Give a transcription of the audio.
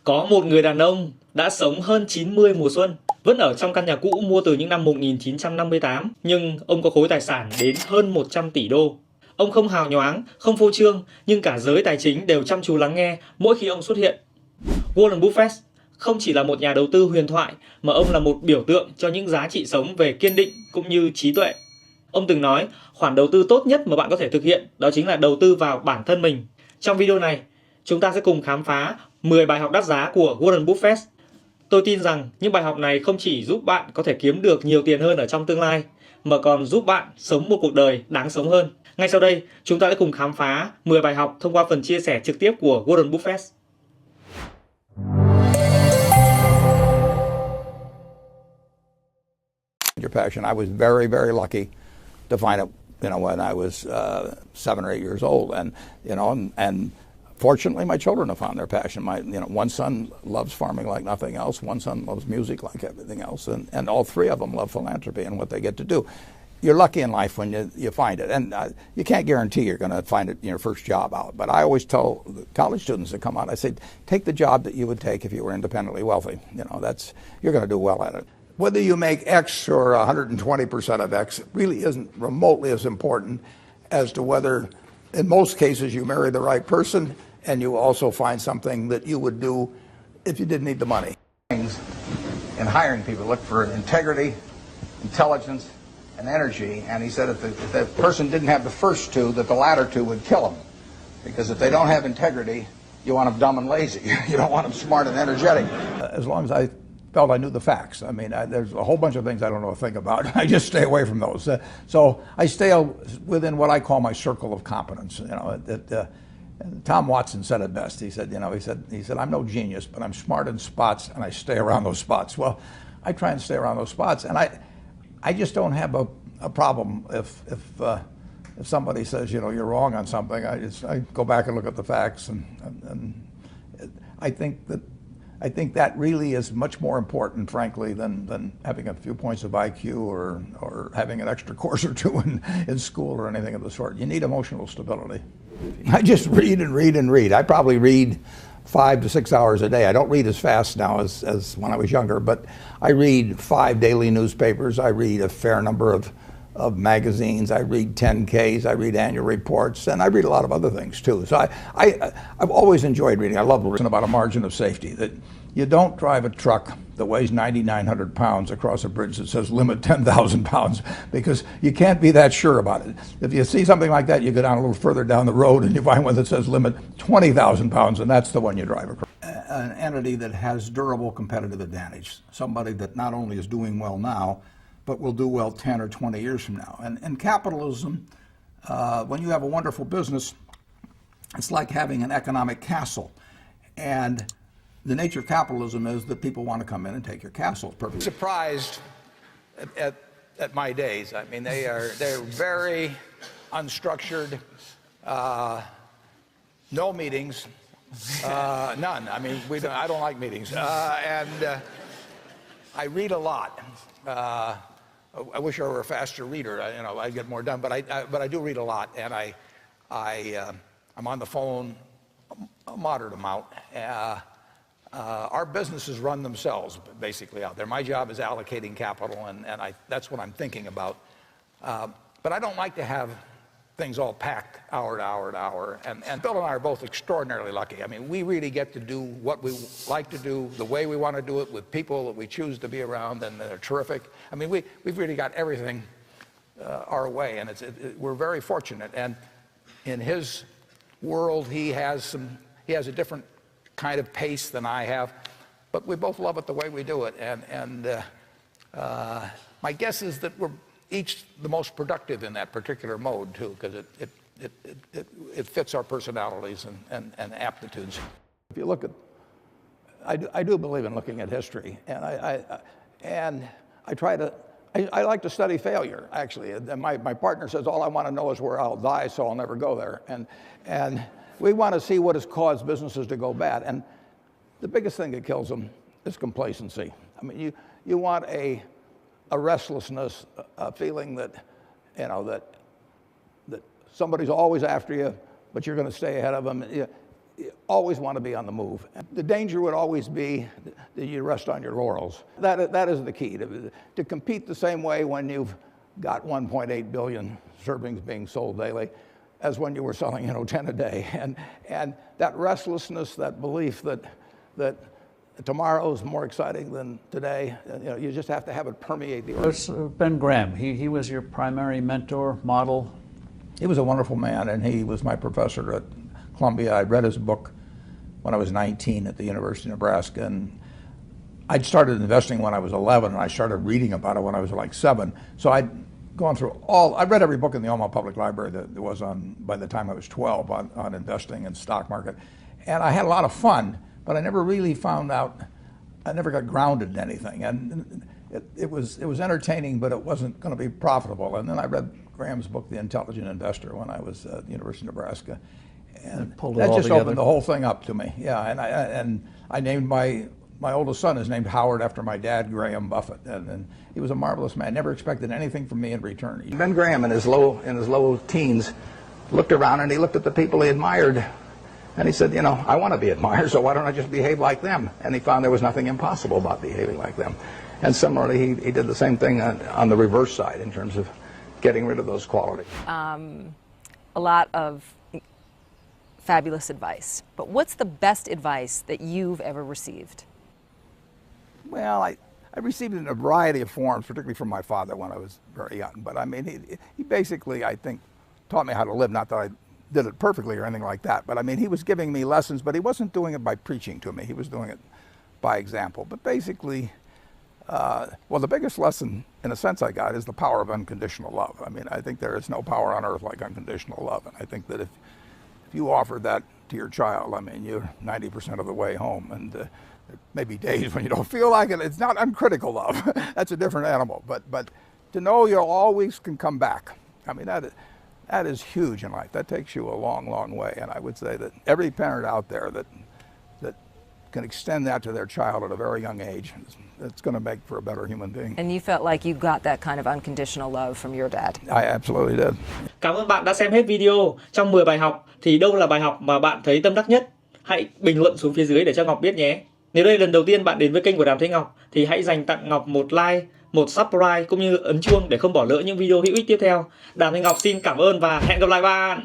Có một người đàn ông đã sống hơn 90 mùa xuân, vẫn ở trong căn nhà cũ mua từ những năm 1958, nhưng ông có khối tài sản đến hơn 100 tỷ đô. Ông không hào nhoáng, không phô trương, nhưng cả giới tài chính đều chăm chú lắng nghe mỗi khi ông xuất hiện. Warren Buffett không chỉ là một nhà đầu tư huyền thoại, mà ông là một biểu tượng cho những giá trị sống về kiên định cũng như trí tuệ. Ông từng nói, khoản đầu tư tốt nhất mà bạn có thể thực hiện đó chính là đầu tư vào bản thân mình. Trong video này, chúng ta sẽ cùng khám phá 10 bài học đắt giá của Warren Buffett. Tôi tin rằng những bài học này không chỉ giúp bạn có thể kiếm được nhiều tiền hơn ở trong tương lai, mà còn giúp bạn sống một cuộc đời đáng sống hơn. Ngay sau đây, chúng ta sẽ cùng khám phá 10 bài học thông qua phần chia sẻ trực tiếp của Warren Buffett. Your passion. I was very, very lucky to find it, when I was 7 or 8 years old, and fortunately, my children have found their passion. One son loves farming like nothing else. One son loves music like everything else, and all three of them love philanthropy and what they get to do. You're lucky in life when you find it, and you can't guarantee you're going to find it in your first job out. But I always tell the college students that come out, I say, take the job that you would take if you were independently wealthy. You're going to do well at it. Whether you make X or 120% of X, it really isn't remotely as important as to whether, in most cases, you marry the right person and you also find something that you would do if you didn't need the money. In hiring people, look for integrity, intelligence, and energy. And he said if the person didn't have the first two, that the latter two would kill them. Because if they don't have integrity, you want them dumb and lazy. You don't want them smart and energetic. As long as I felt I knew the facts. There's a whole bunch of things I don't know a thing about. I just stay away from those. So I stay within what I call my circle of competence. Tom Watson said it best. He said, I'm no genius, but I'm smart in spots, and I stay around those spots. Well, I try and stay around those spots, and I just don't have a problem if somebody says, you're wrong on something. I go back and look at the facts, and I think that really is much more important, frankly, than having a few points of IQ or having an extra course or two in school or anything of the sort. You need emotional stability. I just read and read and read. I probably read 5 to 6 hours a day. I don't read as fast now as when I was younger, but I read 5 daily newspapers. I read a fair number of magazines. I read 10Ks. I read annual reports, and I read a lot of other things too. So I've always enjoyed reading. I love reading about a margin of safety, that you don't drive a truck that weighs 9,900 pounds across a bridge that says limit 10,000 pounds, because you can't be that sure about it. If you see something like that, you go down a little further down the road and you find one that says limit 20,000 pounds, and that's the one you drive across. An entity that has durable competitive advantage, somebody that not only is doing well now, but will do well 10 or 20 years from now. And capitalism, when you have a wonderful business, it's like having an economic castle. And the nature of capitalism is that people want to come in and take your castle. Perfectly surprised at my days. They're very unstructured, no meetings, none. I don't like meetings. And I read a lot. I wish I were a faster reader. I'd get more done. But I do read a lot, and I'm on the phone a moderate amount. Our businesses run themselves basically out there. My job is allocating capital, and that's what I'm thinking about. But I don't like to have things all packed hour to hour to hour. And Bill and I are both extraordinarily lucky. We really get to do what we like to do, the way we want to do it, with people that we choose to be around, and they're terrific. We've really got everything our way, and we're very fortunate. And in his world, he has a different kind of pace than I have, but we both love it the way we do it. And my guess is that we're each the most productive in that particular mode too, because it fits our personalities and aptitudes. If you look at, I do believe in looking at history, and I like to study failure, actually. And my partner says all I want to know is where I'll die, so I'll never go there. And we want to see what has caused businesses to go bad. And the biggest thing that kills them is complacency. You want a restlessness, a feeling that somebody's always after you, but you're going to stay ahead of them. always want to be on the move. The danger would always be that you rest on your laurels. That is the key, to compete the same way when you've got 1.8 billion servings being sold daily as when you were selling 10 a day. And that restlessness, that belief that tomorrow's more exciting than today, you just have to have it permeate the organization. Ben Graham, he was your primary mentor, model? He was a wonderful man, and he was my professor at Columbia. I read his book when I was 19 at the University of Nebraska, and I'd started investing when I was 11, and I started reading about it when I was like 7. So I'd gone through I read every book in the Omaha Public Library that there was on, by the time I was 12, on investing and stock market. And I had a lot of fun, but I never really found out, I never got grounded in anything. And it was entertaining, but it wasn't going to be profitable. And then I read Graham's book, The Intelligent Investor, when I was at the University of Nebraska. And that just opened the whole thing up to me. Yeah, and I named my oldest son is named Howard after my dad, Graham Buffett, and he was a marvelous man. Never expected anything from me in return. Ben Graham, in his low teens, looked around and he looked at the people he admired, and he said, I want to be admired, so why don't I just behave like them? And he found there was nothing impossible about behaving like them. And similarly, he did the same thing on the reverse side in terms of getting rid of those qualities. A lot of fabulous advice, but what's the best advice that you've ever received? Well, I received it in a variety of forms, particularly from my father when I was very young. But I mean, he basically, I think, taught me how to live. Not that I did it perfectly or anything like that, but I mean, he was giving me lessons, but he wasn't doing it by preaching to me. He was doing it by example. But basically, well, the biggest lesson, in a sense, I got is the power of unconditional love. I mean, I think there is no power on earth like unconditional love. And I think that if you offer that to your child, I mean, you're 90% of the way home. And there may be days when you don't feel like it. It's not uncritical love. That's a different animal. But to know you always can come back, I mean, that is huge in life. That takes you a long, long way. And I would say that every parent out there that can extend that to their child at a very young age, it's going to make for a better human being. And you felt like you got that kind of unconditional love from your dad. I absolutely did. Cảm ơn bạn đã xem hết video. Trong 10 bài học thì đâu là bài học mà bạn thấy tâm đắc nhất? Hãy bình luận xuống phía dưới để cho Ngọc biết nhé. Nếu đây là lần đầu tiên bạn đến với kênh của Đàm Thế Ngọc thì hãy dành tặng Ngọc một like, một subscribe cũng như ấn chuông để không bỏ lỡ những video hữu ích tiếp theo. Đàm Thế Ngọc xin cảm ơn và hẹn gặp lại bạn.